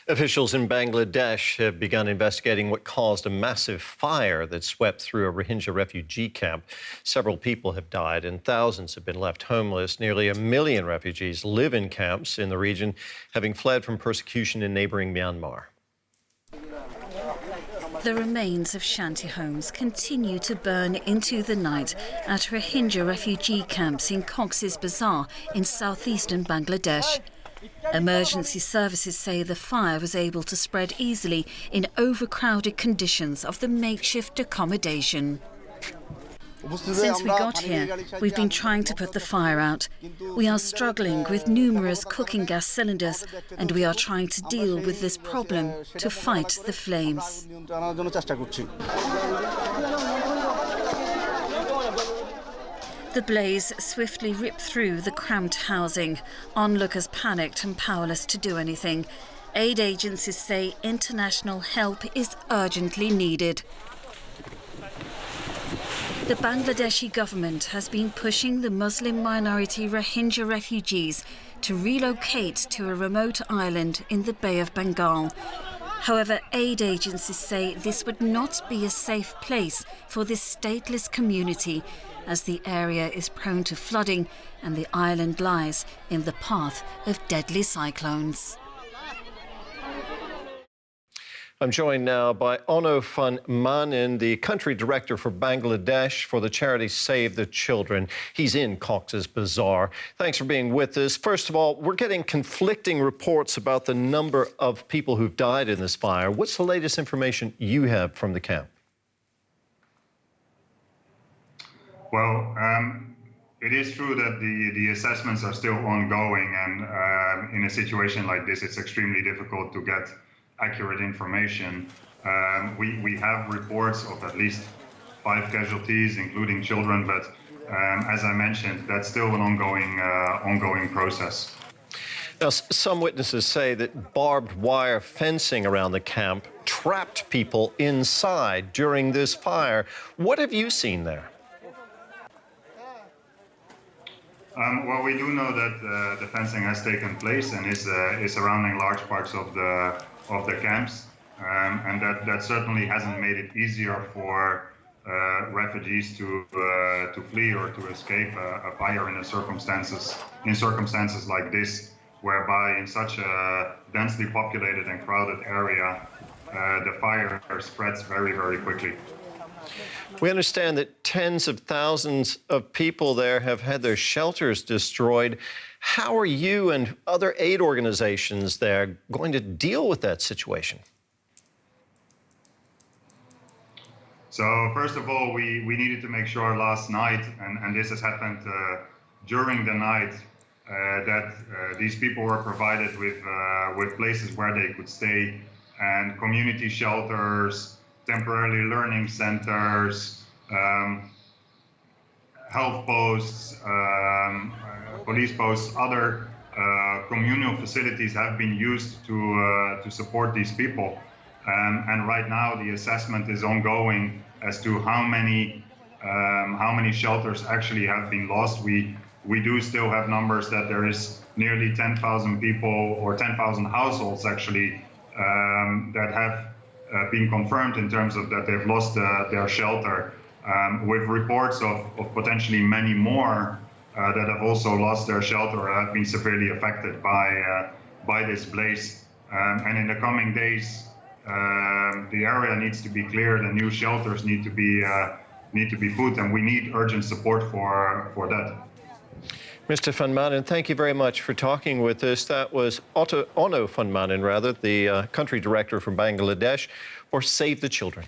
Officials in Bangladesh have begun investigating what caused a massive fire that swept through a Rohingya refugee camp. Several people have died and thousands have been left homeless. Nearly 1 million refugees live in camps in the region, having fled from persecution in neighbouring Myanmar. The remains of shanty homes continue to burn into the night at Rohingya refugee camps in CoxsBazar in southeastern Bangladesh. Emergency services say the fire was able to spread easily in overcrowded conditions of the makeshift accommodation. Since we got here, we've been trying to put the fire out. We are struggling with numerous cooking gas cylinders, and we are trying to deal with this problem to fight the flames. The blaze swiftly ripped through the cramped housing. Onlookers panicked and powerless to do anything. Aid agencies say international help is urgently needed. The Bangladeshi government has been pushing the Muslim minority Rohingya refugees to relocate to a remote island in the Bay of Bengal. However, aid agencies say this would not be a safe place for this stateless community, as the area is prone to flooding and the island lies in the path of deadly cyclones. I'm joined now by Onno van Manen, the country director for Bangladesh for the charity Save the Children. He's in CoxsBazar. Thanks for being with us. First of all, we're getting conflicting reports about the number of people who've died in this fire. What's the latest information you have from the camp? Well, it is true that the assessments are still ongoing, and in a situation like this, it's extremely difficult to get accurate information. We have reports of at least 5 casualties, including children, but as I mentioned, that's still an ongoing process. Now, some witnesses say that barbed wire fencing around the camp trapped people inside during this fire. What have you seen there? Well, we do know that the fencing has taken place and is surrounding large parts of the camps, and that certainly hasn't made it easier for refugees to flee or to escape a fire in circumstances like this, whereby in such a densely populated and crowded area, the fire spreads very, very quickly. We understand that tens of thousands of people there have had their shelters destroyed. How are you and other aid organizations there going to deal with that situation? So first of all, we needed to make sure last night, and this has happened during the night, that these people were provided with places where they could stay, and community shelters, temporary learning centers, health posts, police posts, other communal facilities have been used to support these people. And right now the assessment is ongoing as to how many shelters actually have been lost. We do still have numbers that there is nearly 10,000 people or 10,000 households actually that have been confirmed in terms of that they've lost their shelter, with reports of potentially many more that have also lost their shelter or have been severely affected by this blaze. And in the coming days, the area needs to be cleared and new shelters need to be put, and we need urgent support for that. Mr. van Manen, thank you very much for talking with us. That was Onno van Manen, the country director from Bangladesh for Save the Children.